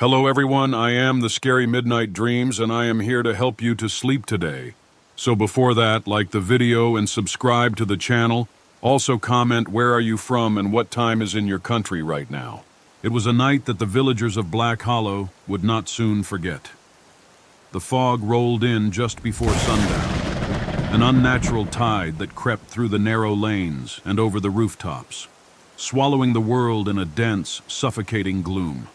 Hello everyone, I am the Scary Midnight Dreams and I am here to help you to sleep today. So before that, like the video and subscribe to the channel. Also comment where are you from and what time is in your country right now. It was a night that the villagers of Black Hollow would not soon forget. The fog rolled in just before sundown, an unnatural tide that crept through the narrow lanes and over the rooftops, swallowing the world in a dense, suffocating gloom.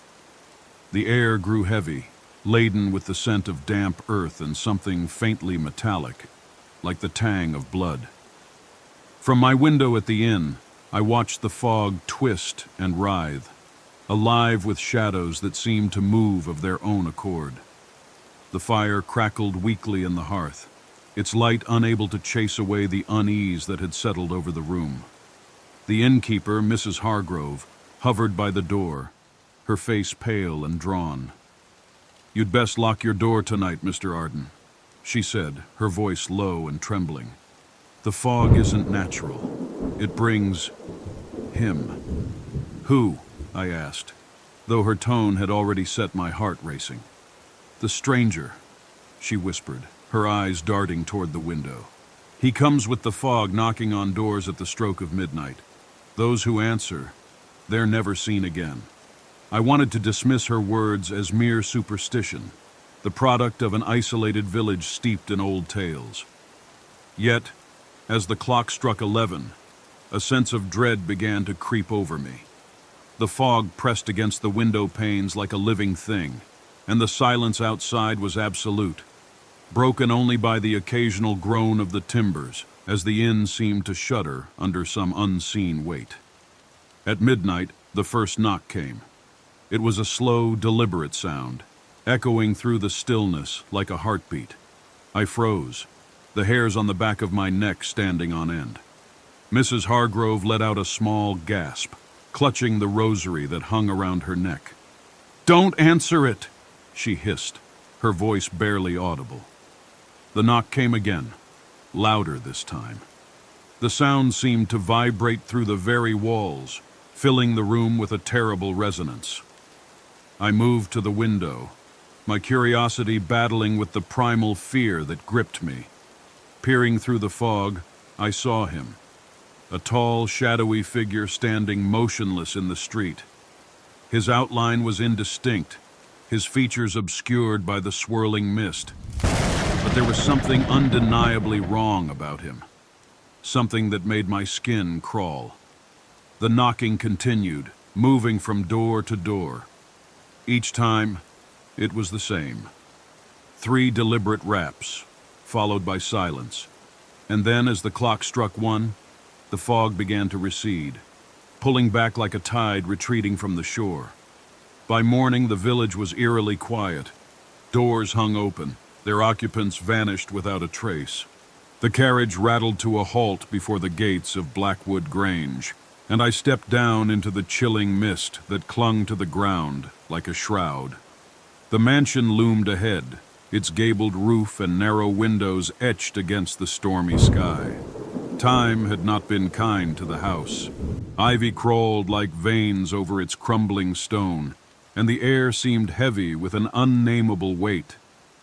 The air grew heavy, laden with the scent of damp earth and something faintly metallic, like the tang of blood. From my window at the inn, I watched the fog twist and writhe, alive with shadows that seemed to move of their own accord. The fire crackled weakly in the hearth, its light unable to chase away the unease that had settled over the room. The innkeeper, Mrs. Hargrove, hovered by the door, her face pale and drawn. "You'd best lock your door tonight, Mr. Arden," she said, her voice low and trembling. "The fog isn't natural. It brings him." "Who?" I asked, though her tone had already set my heart racing. "The stranger," she whispered, her eyes darting toward the window. "He comes with the fog, knocking on doors at the stroke of midnight. Those who answer, they're never seen again." I wanted to dismiss her words as mere superstition, the product of an isolated village steeped in old tales. Yet, as the clock struck 11, a sense of dread began to creep over me. The fog pressed against the window panes like a living thing, and the silence outside was absolute, broken only by the occasional groan of the timbers as the inn seemed to shudder under some unseen weight. At midnight, the first knock came. It was a slow, deliberate sound, echoing through the stillness like a heartbeat. I froze, the hairs on the back of my neck standing on end. Mrs. Hargrove let out a small gasp, clutching the rosary that hung around her neck. "Don't answer it!" she hissed, her voice barely audible. The knock came again, louder this time. The sound seemed to vibrate through the very walls, filling the room with a terrible resonance. I moved to the window, my curiosity battling with the primal fear that gripped me. Peering through the fog, I saw him, a tall, shadowy figure standing motionless in the street. His outline was indistinct, his features obscured by the swirling mist. But there was something undeniably wrong about him, something that made my skin crawl. The knocking continued, moving from door to door. Each time, it was the same. 3 deliberate raps, followed by silence. And then, as the clock struck 1, the fog began to recede, pulling back like a tide retreating from the shore. By morning, the village was eerily quiet. Doors hung open, their occupants vanished without a trace. The carriage rattled to a halt before the gates of Blackwood Grange, and I stepped down into the chilling mist that clung to the ground like a shroud. The mansion loomed ahead, its gabled roof and narrow windows etched against the stormy sky. Time had not been kind to the house. Ivy crawled like veins over its crumbling stone, and the air seemed heavy with an unnameable weight.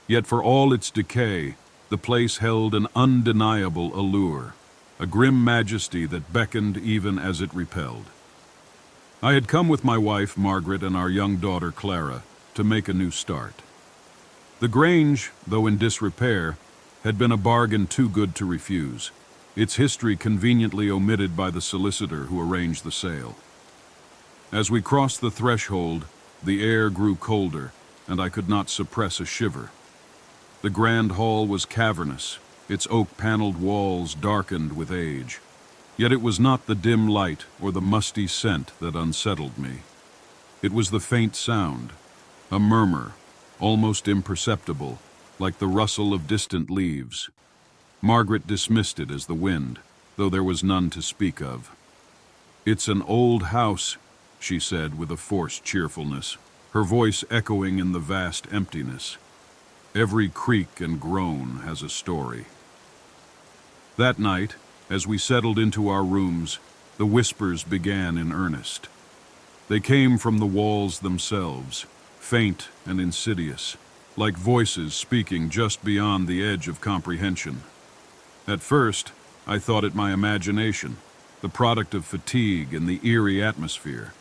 Yet for all its decay, the place held an undeniable allure, a grim majesty that beckoned even as it repelled. I had come with my wife, Margaret, and our young daughter, Clara, to make a new start. The Grange, though in disrepair, had been a bargain too good to refuse, its history conveniently omitted by the solicitor who arranged the sale. As we crossed the threshold, the air grew colder, and I could not suppress a shiver. The grand hall was cavernous, its oak-paneled walls darkened with age. Yet it was not the dim light or the musty scent that unsettled me. It was the faint sound, a murmur, almost imperceptible, like the rustle of distant leaves. Margaret dismissed it as the wind, though there was none to speak of. "It's an old house," she said with a forced cheerfulness, her voice echoing in the vast emptiness. "Every creak and groan has a story." That night, as we settled into our rooms, the whispers began in earnest. They came from the walls themselves, faint and insidious, like voices speaking just beyond the edge of comprehension. At first, I thought it my imagination, the product of fatigue and the eerie atmosphere.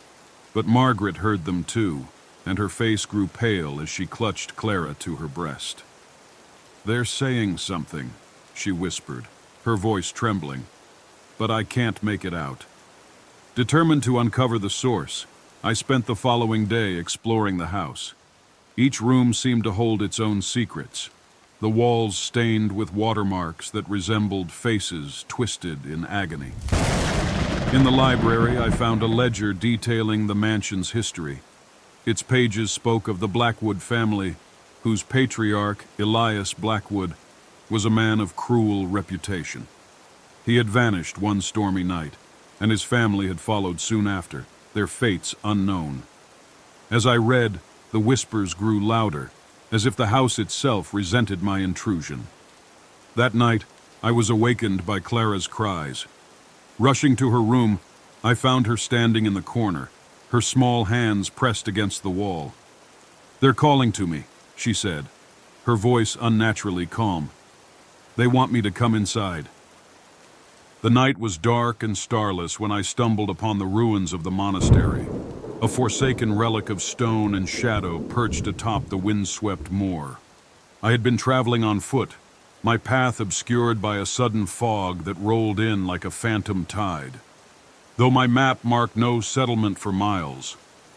But Margaret heard them too, and her face grew pale as she clutched Clara to her breast. "They're saying something," she whispered, her voice trembling, "but I can't make it out." Determined to uncover the source, I spent the following day exploring the house. Each room seemed to hold its own secrets, the walls stained with watermarks that resembled faces twisted in agony. In the library, I found a ledger detailing the mansion's history. Its pages spoke of the Blackwood family, whose patriarch, Elias Blackwood, was a man of cruel reputation. He had vanished one stormy night, and his family had followed soon after, their fates unknown. As I read, the whispers grew louder, as if the house itself resented my intrusion. That night, I was awakened by Clara's cries. Rushing to her room, I found her standing in the corner, her small hands pressed against the wall. "They're calling to me," she said, her voice unnaturally calm. "They want me to come inside." The night was dark and starless when I stumbled upon the ruins of the monastery, a forsaken relic of stone and shadow perched atop the windswept moor. I had been traveling on foot, my path obscured by a sudden fog that rolled in like a phantom tide. Though my map marked no settlement for miles,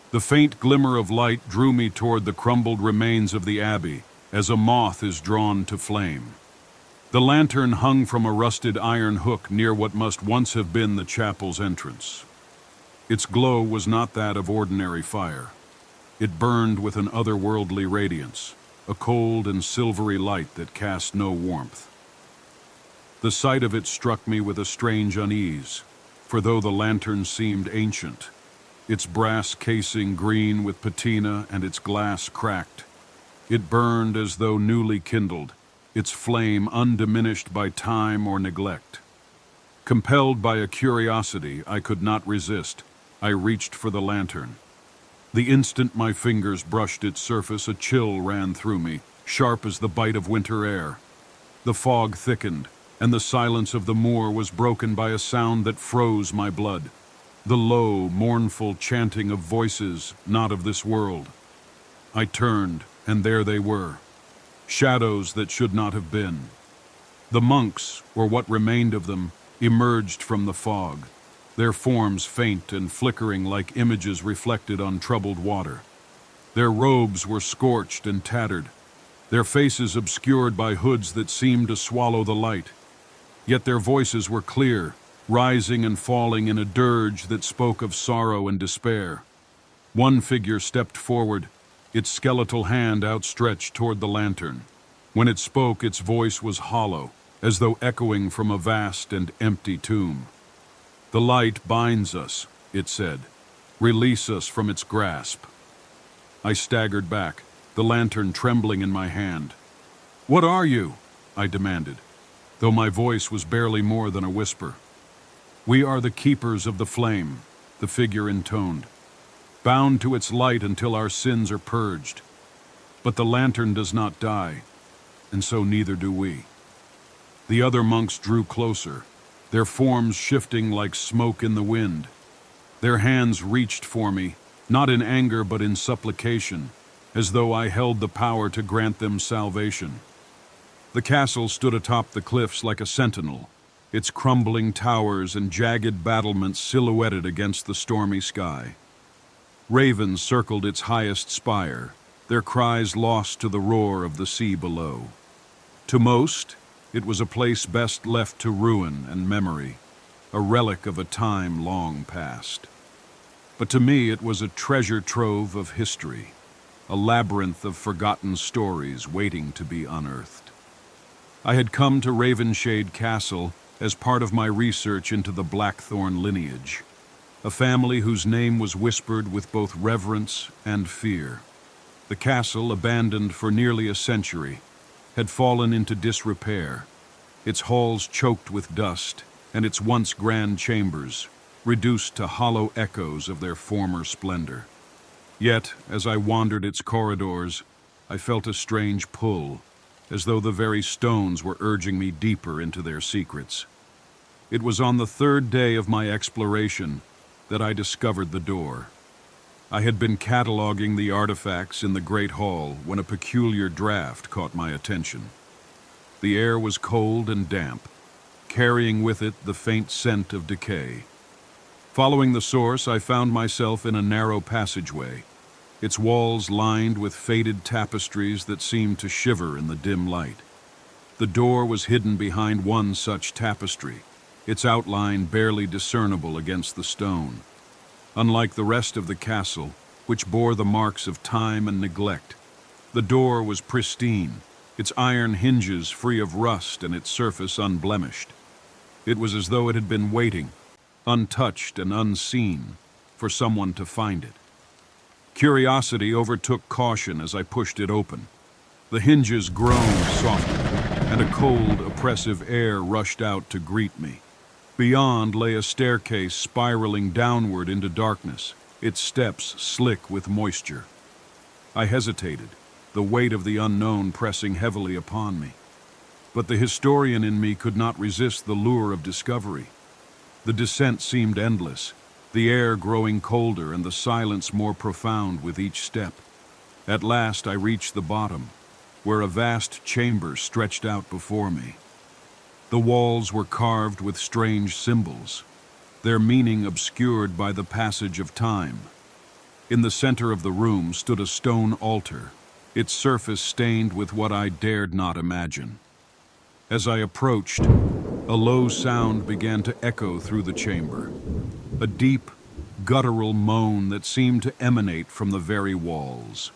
the faint glimmer of light drew me toward the crumbled remains of the abbey, as a moth is drawn to flame. The lantern hung from a rusted iron hook near what must once have been the chapel's entrance. Its glow was not that of ordinary fire. It burned with an otherworldly radiance, a cold and silvery light that cast no warmth. The sight of it struck me with a strange unease, for though the lantern seemed ancient, its brass casing green with patina and its glass cracked, it burned as though newly kindled, its flame undiminished by time or neglect. Compelled by a curiosity I could not resist, I reached for the lantern. The instant my fingers brushed its surface, a chill ran through me, sharp as the bite of winter air. The fog thickened, and the silence of the moor was broken by a sound that froze my blood. The low, mournful chanting of voices not of this world. I turned, and there they were. Shadows that should not have been. The monks, or what remained of them, emerged from the fog, their forms faint and flickering like images reflected on troubled water. Their robes were scorched and tattered, their faces obscured by hoods that seemed to swallow the light. Yet their voices were clear, rising and falling in a dirge that spoke of sorrow and despair. One figure stepped forward, its skeletal hand outstretched toward the lantern. When it spoke, its voice was hollow, as though echoing from a vast and empty tomb. "The light binds us," it said. "Release us from its grasp." I staggered back, the lantern trembling in my hand. "What are you?" I demanded, though my voice was barely more than a whisper. "We are the keepers of the flame," the figure intoned, "bound to its light until our sins are purged. But the lantern does not die, and so neither do we." The other monks drew closer, their forms shifting like smoke in the wind. Their hands reached for me, not in anger but in supplication, as though I held the power to grant them salvation. The castle stood atop the cliffs like a sentinel, its crumbling towers and jagged battlements silhouetted against the stormy sky. Ravens circled its highest spire, their cries lost to the roar of the sea below. To most, it was a place best left to ruin and memory, a relic of a time long past. But to me it was a treasure trove of history, a labyrinth of forgotten stories waiting to be unearthed. I had come to Ravenshade Castle as part of my research into the Blackthorn lineage, a family whose name was whispered with both reverence and fear. The castle, abandoned for nearly a century, had fallen into disrepair, its halls choked with dust, and its once grand chambers reduced to hollow echoes of their former splendor. Yet, as I wandered its corridors, I felt a strange pull, as though the very stones were urging me deeper into their secrets. It was on the third day of my exploration that I discovered the door. I had been cataloging the artifacts in the Great Hall when a peculiar draft caught my attention. The air was cold and damp, carrying with it the faint scent of decay. Following the source, I found myself in a narrow passageway, its walls lined with faded tapestries that seemed to shiver in the dim light. The door was hidden behind one such tapestry, its outline barely discernible against the stone. Unlike the rest of the castle, which bore the marks of time and neglect, the door was pristine, its iron hinges free of rust and its surface unblemished. It was as though it had been waiting, untouched and unseen, for someone to find it. Curiosity overtook caution as I pushed it open. The hinges groaned softly, and a cold, oppressive air rushed out to greet me. Beyond lay a staircase spiraling downward into darkness, its steps slick with moisture. I hesitated, the weight of the unknown pressing heavily upon me. But the historian in me could not resist the lure of discovery. The descent seemed endless, the air growing colder and the silence more profound with each step. At last I reached the bottom, where a vast chamber stretched out before me. The walls were carved with strange symbols, their meaning obscured by the passage of time. In the center of the room stood a stone altar, its surface stained with what I dared not imagine. As I approached, a low sound began to echo through the chamber, a deep, guttural moan that seemed to emanate from the very walls.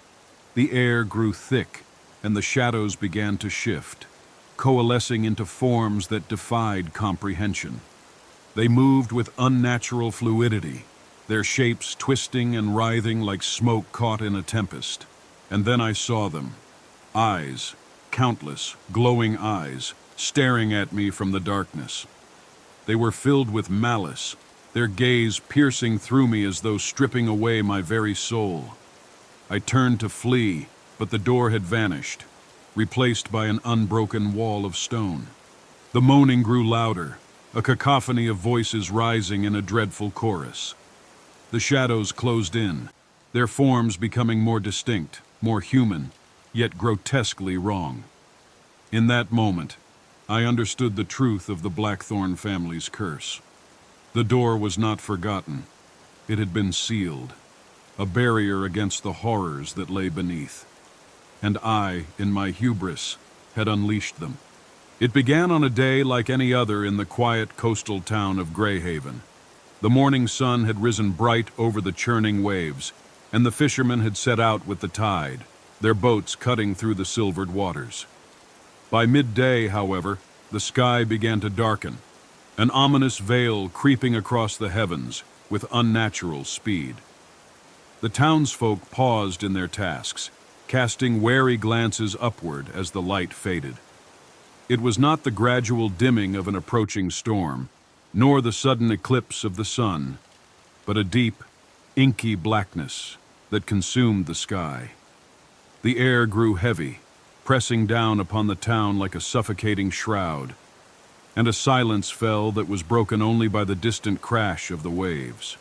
The air grew thick, and the shadows began to shift, coalescing into forms that defied comprehension. They moved with unnatural fluidity, their shapes twisting and writhing like smoke caught in a tempest. And then I saw them, eyes, countless, glowing eyes, staring at me from the darkness. They were filled with malice, their gaze piercing through me as though stripping away my very soul. I turned to flee, but the door had vanished, replaced by an unbroken wall of stone. The moaning grew louder, a cacophony of voices rising in a dreadful chorus. The shadows closed in, their forms becoming more distinct, more human, yet grotesquely wrong. In that moment, I understood the truth of the Blackthorn family's curse. The door was not forgotten. It had been sealed, a barrier against the horrors that lay beneath. And I, in my hubris, had unleashed them. It began on a day like any other in the quiet coastal town of Greyhaven. The morning sun had risen bright over the churning waves, and the fishermen had set out with the tide, their boats cutting through the silvered waters. By midday, however, the sky began to darken, an ominous veil creeping across the heavens with unnatural speed. The townsfolk paused in their tasks, casting wary glances upward as the light faded. It was not the gradual dimming of an approaching storm, nor the sudden eclipse of the sun, but a deep, inky blackness that consumed the sky. The air grew heavy, pressing down upon the town like a suffocating shroud, and a silence fell that was broken only by the distant crash of the waves.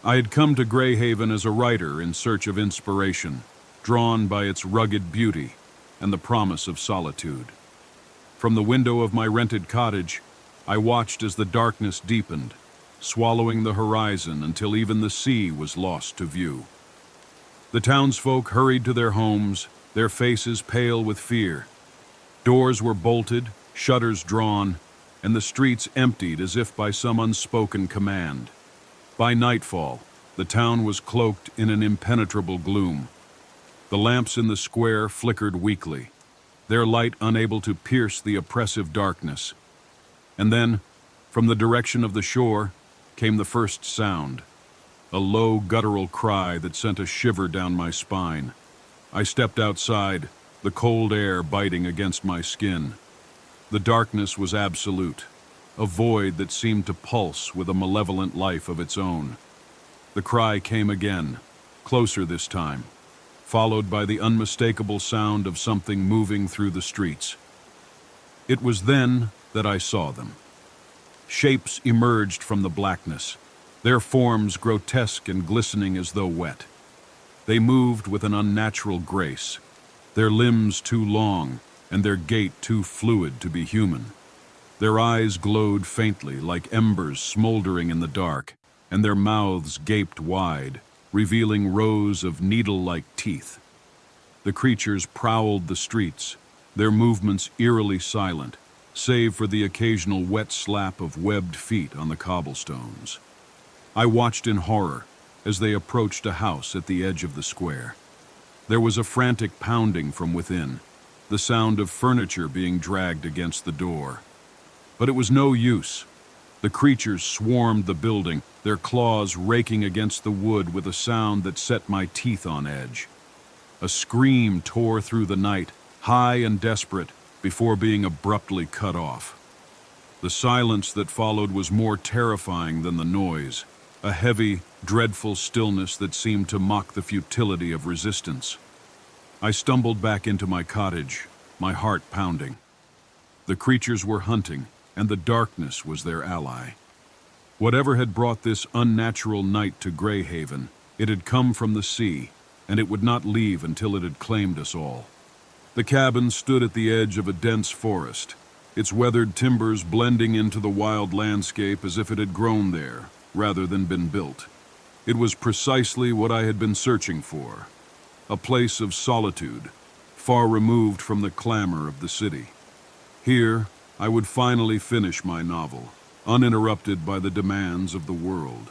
I had come to Greyhaven as a writer in search of inspiration, drawn by its rugged beauty and the promise of solitude. From the window of my rented cottage, I watched as the darkness deepened, swallowing the horizon until even the sea was lost to view. The townsfolk hurried to their homes, their faces pale with fear. Doors were bolted, shutters drawn, and the streets emptied as if by some unspoken command. By nightfall, the town was cloaked in an impenetrable gloom. The lamps in the square flickered weakly, their light unable to pierce the oppressive darkness. And then, from the direction of the shore, came the first sound, a low guttural cry that sent a shiver down my spine. I stepped outside, the cold air biting against my skin. The darkness was absolute, a void that seemed to pulse with a malevolent life of its own. The cry came again, closer this time, followed by the unmistakable sound of something moving through the streets. It was then that I saw them. Shapes emerged from the blackness, their forms grotesque and glistening as though wet. They moved with an unnatural grace, their limbs too long and their gait too fluid to be human. Their eyes glowed faintly like embers smoldering in the dark, and their mouths gaped wide, revealing rows of needle-like teeth. The creatures prowled the streets, their movements eerily silent, save for the occasional wet slap of webbed feet on the cobblestones. I watched in horror as they approached a house at the edge of the square. There was a frantic pounding from within, the sound of furniture being dragged against the door. But it was no use. The creatures swarmed the building, their claws raking against the wood with a sound that set my teeth on edge. A scream tore through the night, high and desperate, before being abruptly cut off. The silence that followed was more terrifying than the noise, a heavy, dreadful stillness that seemed to mock the futility of resistance. I stumbled back into my cottage, my heart pounding. The creatures were hunting, and the darkness was their ally. Whatever had brought this unnatural night to Greyhaven, it had come from the sea, and it would not leave until it had claimed us all. The cabin stood at the edge of a dense forest, its weathered timbers blending into the wild landscape as if it had grown there, rather than been built. It was precisely what I had been searching for, a place of solitude, far removed from the clamor of the city. Here, I would finally finish my novel, uninterrupted by the demands of the world.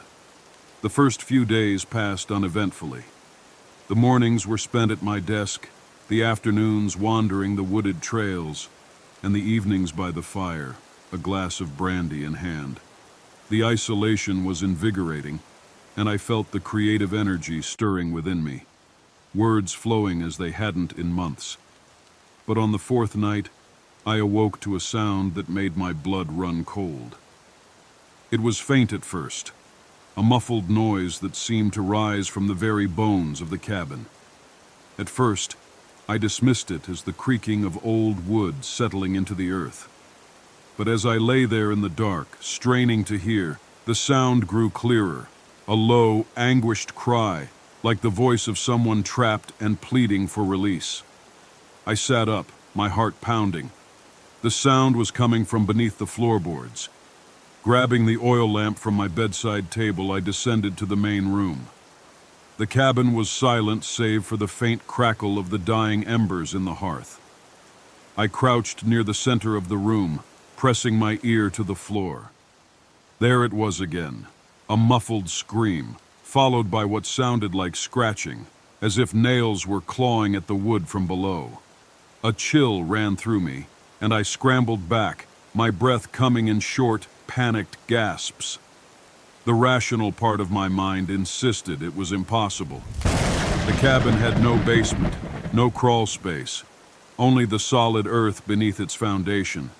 The first few days passed uneventfully. The mornings were spent at my desk, the afternoons wandering the wooded trails, and the evenings by the fire, a glass of brandy in hand. The isolation was invigorating, and I felt the creative energy stirring within me, words flowing as they hadn't in months. But on the fourth night, I awoke to a sound that made my blood run cold. It was faint at first, a muffled noise that seemed to rise from the very bones of the cabin. At first, I dismissed it as the creaking of old wood settling into the earth. But as I lay there in the dark, straining to hear, the sound grew clearer, a low, anguished cry, like the voice of someone trapped and pleading for release. I sat up, my heart pounding. The sound was coming from beneath the floorboards. Grabbing the oil lamp from my bedside table, I descended to the main room. The cabin was silent save for the faint crackle of the dying embers in the hearth. I crouched near the center of the room, pressing my ear to the floor. There it was again, a muffled scream, followed by what sounded like scratching, as if nails were clawing at the wood from below. A chill ran through me, and I scrambled back, my breath coming in short, panicked gasps. The rational part of my mind insisted it was impossible. The cabin had no basement, no crawl space, only the solid earth beneath its foundation.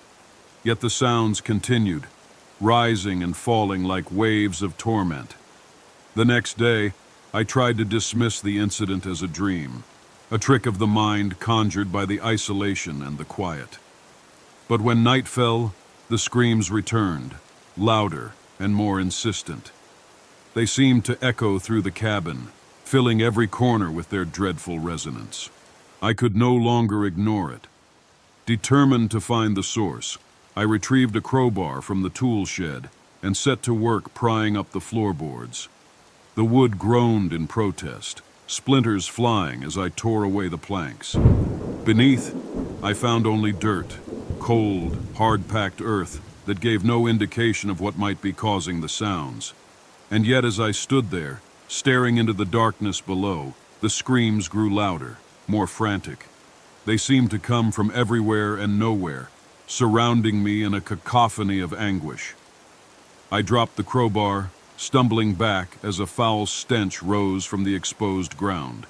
Yet the sounds continued, rising and falling like waves of torment. The next day, I tried to dismiss the incident as a dream, a trick of the mind conjured by the isolation and the quiet. But when night fell, the screams returned, louder and more insistent. They seemed to echo through the cabin, filling every corner with their dreadful resonance. I could no longer ignore it. Determined to find the source, I retrieved a crowbar from the tool shed and set to work prying up the floorboards. The wood groaned in protest, splinters flying as I tore away the planks. Beneath, I found only dirt, cold, hard-packed earth that gave no indication of what might be causing the sounds. And yet as I stood there, staring into the darkness below, the screams grew louder, more frantic. They seemed to come from everywhere and nowhere, surrounding me in a cacophony of anguish. I dropped the crowbar, stumbling back as a foul stench rose from the exposed ground.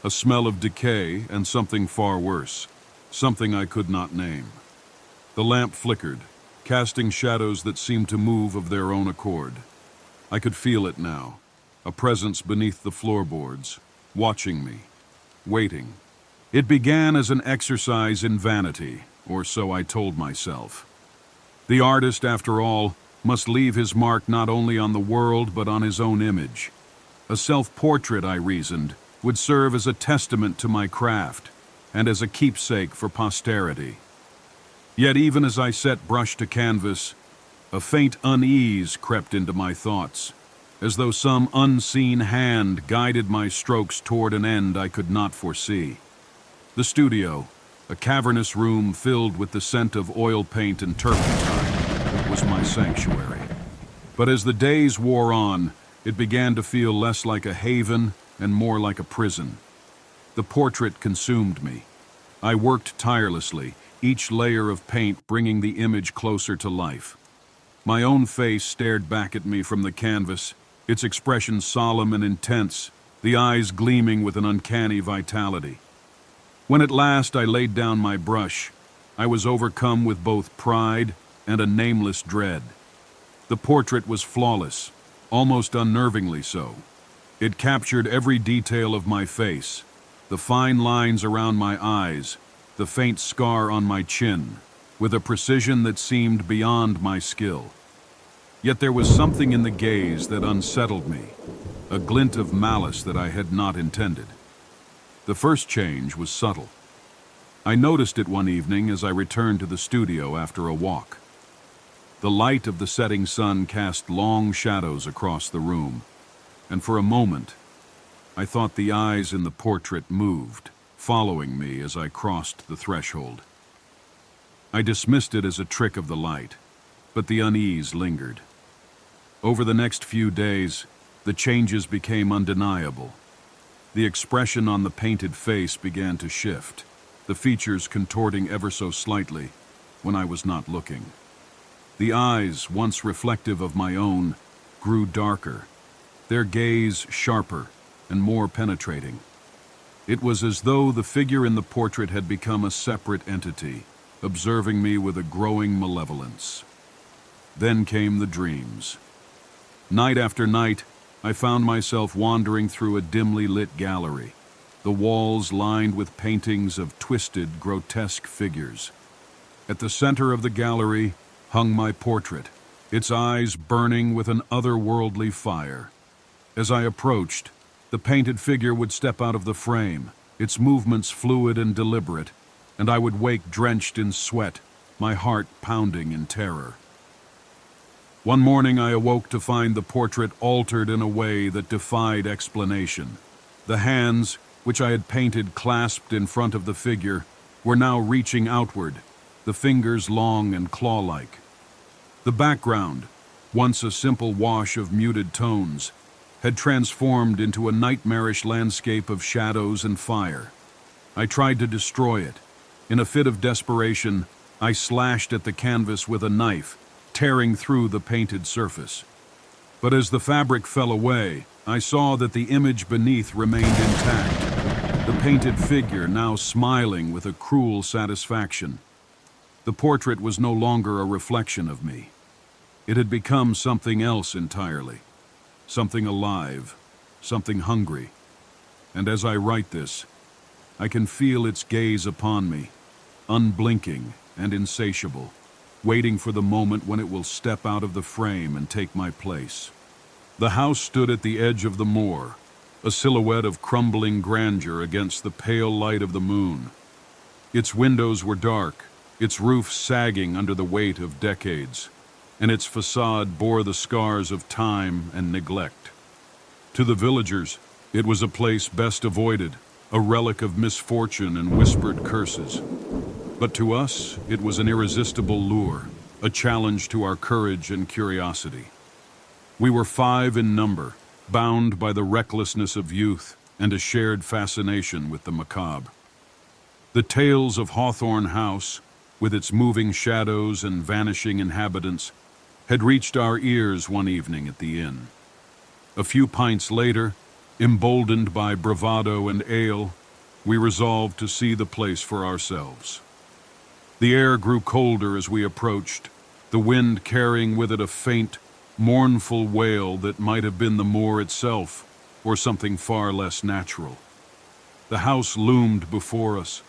A smell of decay and something far worse, something I could not name. The lamp flickered, casting shadows that seemed to move of their own accord. I could feel it now, a presence beneath the floorboards, watching me, waiting. It began as an exercise in vanity, or so I told myself. The artist, after all, must leave his mark not only on the world but on his own image. A self-portrait, I reasoned, would serve as a testament to my craft and as a keepsake for posterity. Yet even as I set brush to canvas, a faint unease crept into my thoughts, as though some unseen hand guided my strokes toward an end I could not foresee. The studio, a cavernous room filled with the scent of oil paint and turpentine, was my sanctuary. But as the days wore on, it began to feel less like a haven and more like a prison. The portrait consumed me. I worked tirelessly, each layer of paint bringing the image closer to life. My own face stared back at me from the canvas, its expression solemn and intense, the eyes gleaming with an uncanny vitality. When at last I laid down my brush, I was overcome with both pride and a nameless dread. The portrait was flawless, almost unnervingly so. It captured every detail of my face, the fine lines around my eyes, the faint scar on my chin, with a precision that seemed beyond my skill. Yet there was something in the gaze that unsettled me, a glint of malice that I had not intended. The first change was subtle. I noticed it one evening as I returned to the studio after a walk. The light of the setting sun cast long shadows across the room, and for a moment, I thought the eyes in the portrait moved, following me as I crossed the threshold. I dismissed it as a trick of the light, but the unease lingered. Over the next few days, the changes became undeniable. The expression on the painted face began to shift, the features contorting ever so slightly when I was not looking. The eyes, once reflective of my own, grew darker, their gaze sharper and more penetrating. It was as though the figure in the portrait had become a separate entity, observing me with a growing malevolence. Then came the dreams. Night after night, I found myself wandering through a dimly lit gallery, the walls lined with paintings of twisted, grotesque figures. At the center of the gallery hung my portrait, its eyes burning with an otherworldly fire. As I approached, the painted figure would step out of the frame, its movements fluid and deliberate, and I would wake drenched in sweat, my heart pounding in terror. One morning I awoke to find the portrait altered in a way that defied explanation. The hands, which I had painted clasped in front of the figure, were now reaching outward, the fingers long and claw-like. The background, once a simple wash of muted tones, had transformed into a nightmarish landscape of shadows and fire. I tried to destroy it. In a fit of desperation, I slashed at the canvas with a knife, tearing through the painted surface. But as the fabric fell away, I saw that the image beneath remained intact, the painted figure now smiling with a cruel satisfaction. The portrait was no longer a reflection of me. It had become something else entirely. Something alive, something hungry. And as I write this, I can feel its gaze upon me, unblinking and insatiable, waiting for the moment when it will step out of the frame and take my place. The house stood at the edge of the moor, a silhouette of crumbling grandeur against the pale light of the moon. Its windows were dark, its roof sagging under the weight of decades, and its facade bore the scars of time and neglect. To the villagers, it was a place best avoided, a relic of misfortune and whispered curses. But to us, it was an irresistible lure, a challenge to our courage and curiosity. We were 5 in number, bound by the recklessness of youth and a shared fascination with the macabre. The tales of Hawthorne House, with its moving shadows and vanishing inhabitants, had reached our ears one evening at the inn. A few pints later, emboldened by bravado and ale, we resolved to see the place for ourselves. The air grew colder as we approached, the wind carrying with it a faint, mournful wail that might have been the moor itself, or something far less natural. The house loomed before us,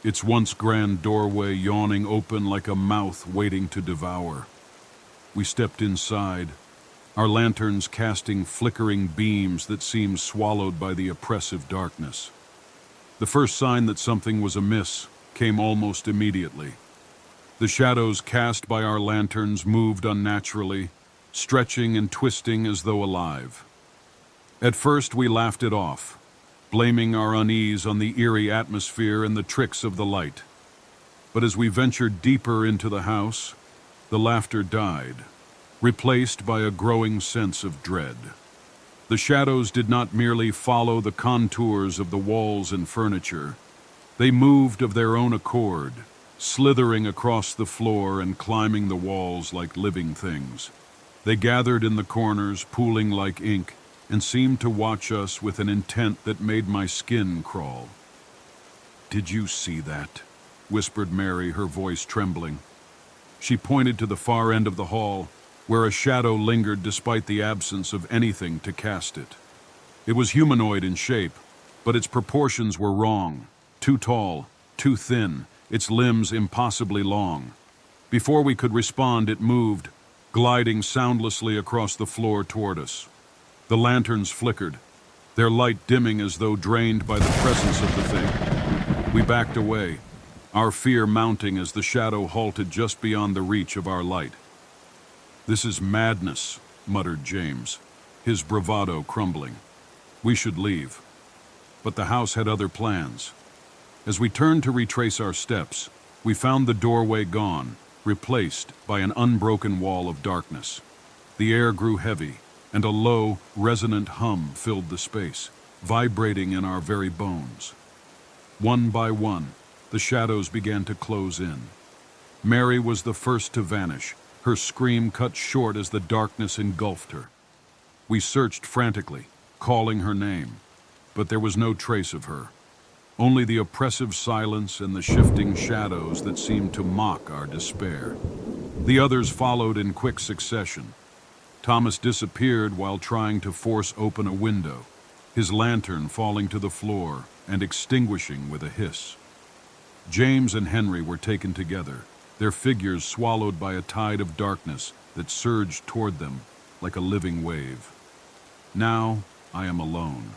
its once grand doorway yawning open like a mouth waiting to devour. We stepped inside, our lanterns casting flickering beams that seemed swallowed by the oppressive darkness. The first sign that something was amiss came almost immediately. The shadows cast by our lanterns moved unnaturally, stretching and twisting as though alive. At first we laughed it off, blaming our unease on the eerie atmosphere and the tricks of the light. But as we ventured deeper into the house, the laughter died, replaced by a growing sense of dread. The shadows did not merely follow the contours of the walls and furniture. They moved of their own accord, slithering across the floor and climbing the walls like living things. They gathered in the corners, pooling like ink, and seemed to watch us with an intent that made my skin crawl. "Did you see that?" whispered Mary, her voice trembling. She pointed to the far end of the hall, where a shadow lingered despite the absence of anything to cast it. It was humanoid in shape, but its proportions were wrong. Too tall, too thin, its limbs impossibly long. Before we could respond, it moved, gliding soundlessly across the floor toward us. The lanterns flickered, their light dimming as though drained by the presence of the thing. We backed away, our fear mounting as the shadow halted just beyond the reach of our light. "This is madness," muttered James, his bravado crumbling. "We should leave." But the house had other plans. As we turned to retrace our steps, we found the doorway gone, replaced by an unbroken wall of darkness. The air grew heavy, and a low, resonant hum filled the space, vibrating in our very bones. One by one, the shadows began to close in. Mary was the first to vanish, her scream cut short as the darkness engulfed her. We searched frantically, calling her name, but there was no trace of her. Only the oppressive silence and the shifting shadows that seemed to mock our despair. The others followed in quick succession. Thomas disappeared while trying to force open a window, his lantern falling to the floor and extinguishing with a hiss. James and Henry were taken together, their figures swallowed by a tide of darkness that surged toward them like a living wave. Now I am alone,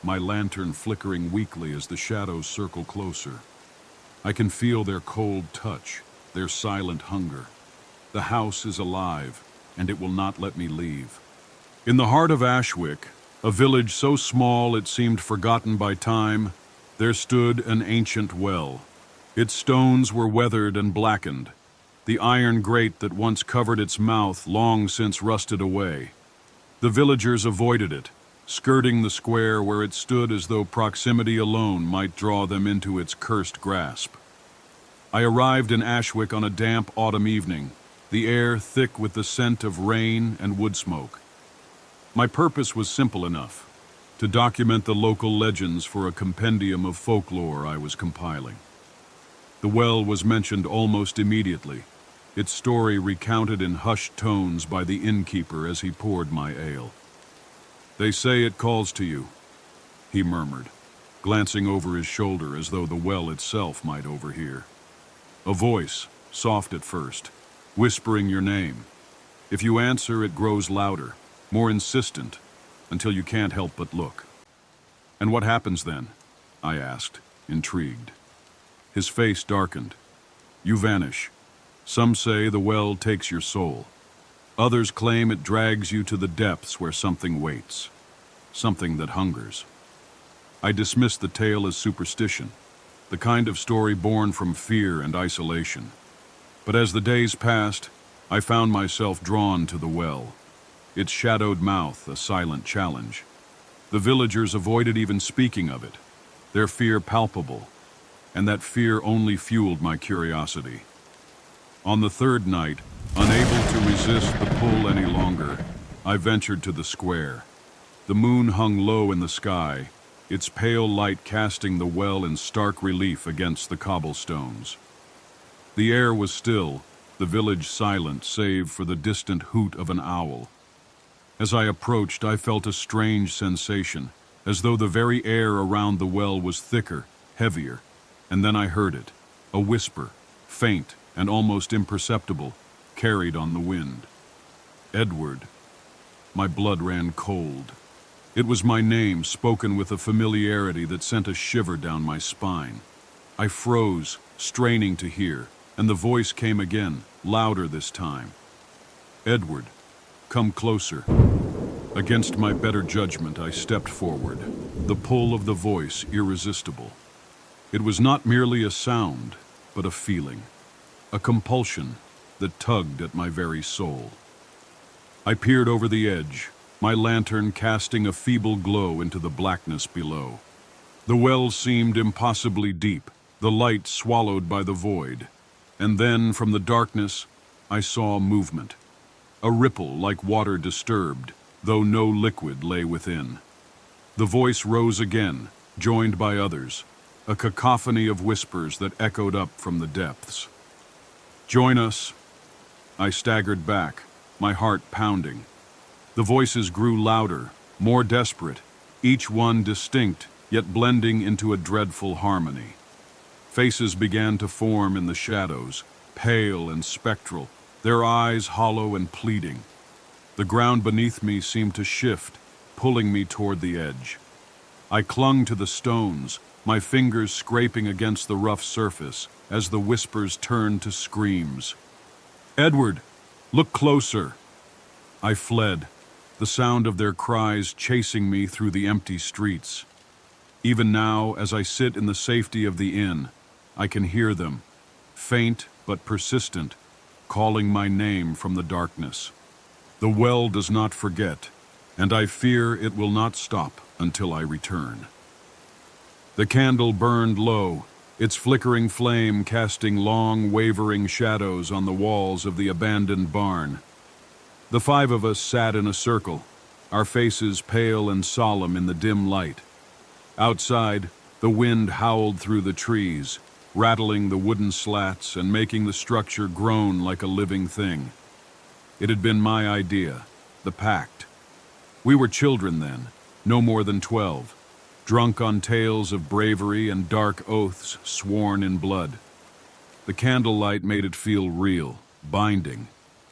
my lantern flickering weakly as the shadows circle closer. I can feel their cold touch, their silent hunger. The house is alive, and it will not let me leave. In the heart of Ashwick, a village so small it seemed forgotten by time, there stood an ancient well. Its stones were weathered and blackened, the iron grate that once covered its mouth long since rusted away. The villagers avoided it, skirting the square where it stood as though proximity alone might draw them into its cursed grasp. I arrived in Ashwick on a damp autumn evening, the air thick with the scent of rain and wood smoke. My purpose was simple enough, to document the local legends for a compendium of folklore I was compiling. The well was mentioned almost immediately, its story recounted in hushed tones by the innkeeper as he poured my ale. "They say it calls to you," he murmured, glancing over his shoulder as though the well itself might overhear. "A voice, soft at first, whispering your name. If you answer, it grows louder, more insistent, until you can't help but look." "And what happens then?" I asked, intrigued. His face darkened. "You vanish. Some say the well takes your soul. Others claim it drags you to the depths where something waits, something that hungers." I dismissed the tale as superstition, the kind of story born from fear and isolation. But as the days passed, I found myself drawn to the well, its shadowed mouth a silent challenge. The villagers avoided even speaking of it, their fear palpable, and that fear only fueled my curiosity. On the third night, unable to resist the pull any longer, I ventured to the square. The moon hung low in the sky, its pale light casting the well in stark relief against the cobblestones. The air was still, the village silent save for the distant hoot of an owl, As I approached, I felt a strange sensation, as though the very air around the well was thicker, heavier, and then I heard it, a whisper, faint and almost imperceptible, carried on the wind. Edward. My blood ran cold. It was my name spoken with a familiarity that sent a shiver down my spine. I froze, straining to hear, and the voice came again, louder this time. Edward, come closer. Against my better judgment, I stepped forward, the pull of the voice irresistible. It was not merely a sound, but a feeling, a compulsion that tugged at my very soul. I peered over the edge, my lantern casting a feeble glow into the blackness below. The well seemed impossibly deep, the light swallowed by the void. And then, from the darkness, I saw movement. A ripple like water disturbed, though no liquid lay within. The voice rose again, joined by others, a cacophony of whispers that echoed up from the depths. Join us. I staggered back, my heart pounding. The voices grew louder, more desperate, each one distinct, yet blending into a dreadful harmony. Faces began to form in the shadows, pale and spectral, their eyes hollow and pleading. The ground beneath me seemed to shift, pulling me toward the edge. I clung to the stones, my fingers scraping against the rough surface as the whispers turned to screams. Edward, look closer. I fled, the sound of their cries chasing me through the empty streets. Even now, as I sit in the safety of the inn, I can hear them, faint but persistent, calling my name from the darkness. The well does not forget, and I fear it will not stop until I return. The candle burned low, its flickering flame casting long, wavering shadows on the walls of the abandoned barn. The five of us sat in a circle, our faces pale and solemn in the dim light. Outside, the wind howled through the trees, rattling the wooden slats and making the structure groan like a living thing. It had been my idea, the pact. We were children then, no more than 12, drunk on tales of bravery and dark oaths sworn in blood. The candlelight made it feel real, binding,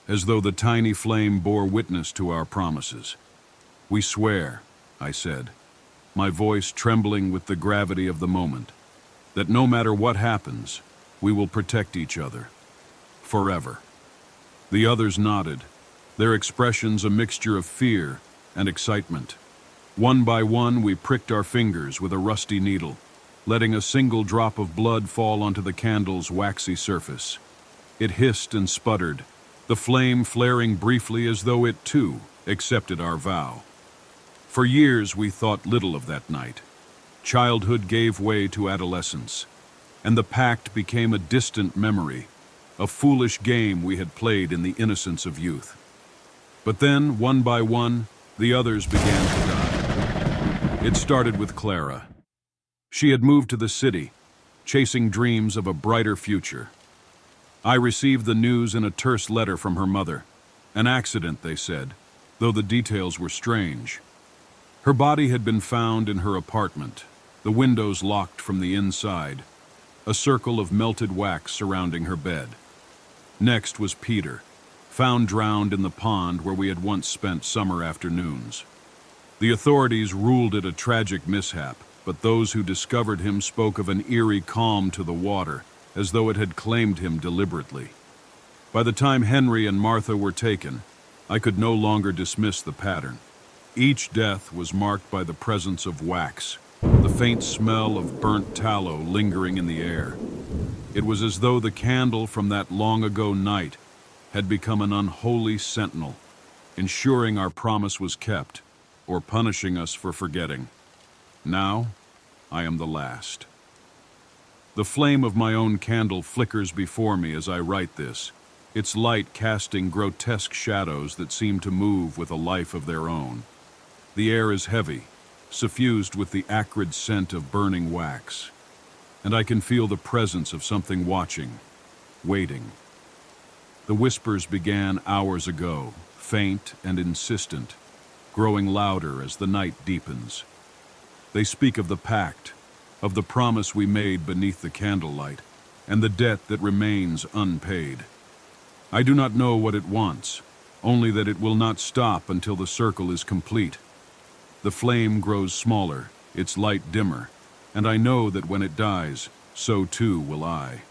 as though the tiny flame bore witness to our promises. We swear, I said, my voice trembling with the gravity of the moment, that no matter what happens, we will protect each other. Forever. The others nodded, their expressions a mixture of fear and excitement. One by one, we pricked our fingers with a rusty needle, letting a single drop of blood fall onto the candle's waxy surface. It hissed and sputtered, the flame flaring briefly as though it, too, accepted our vow. For years, we thought little of that night. Childhood gave way to adolescence, and the pact became a distant memory, a foolish game we had played in the innocence of youth. But then, one by one, the others began to die. It started with Clara. She had moved to the city, chasing dreams of a brighter future. I received the news in a terse letter from her mother. An accident, they said, though the details were strange. Her body had been found in her apartment, the windows locked from the inside, a circle of melted wax surrounding her bed. Next was Peter, found drowned in the pond where we had once spent summer afternoons. The authorities ruled it a tragic mishap, but those who discovered him spoke of an eerie calm to the water, as though it had claimed him deliberately. By the time Henry and Martha were taken, I could no longer dismiss the pattern. Each death was marked by the presence of wax, the faint smell of burnt tallow lingering in the air. It was as though the candle from that long-ago night had become an unholy sentinel, ensuring our promise was kept, or punishing us for forgetting. Now, I am the last. The flame of my own candle flickers before me as I write this, its light casting grotesque shadows that seem to move with a life of their own. The air is heavy, suffused with the acrid scent of burning wax, and I can feel the presence of something watching, waiting. The whispers began hours ago, faint and insistent, growing louder as the night deepens. They speak of the pact, of the promise we made beneath the candlelight, and the debt that remains unpaid. I do not know what it wants, only that it will not stop until the circle is complete. The flame grows smaller, its light dimmer, and I know that when it dies, so too will I.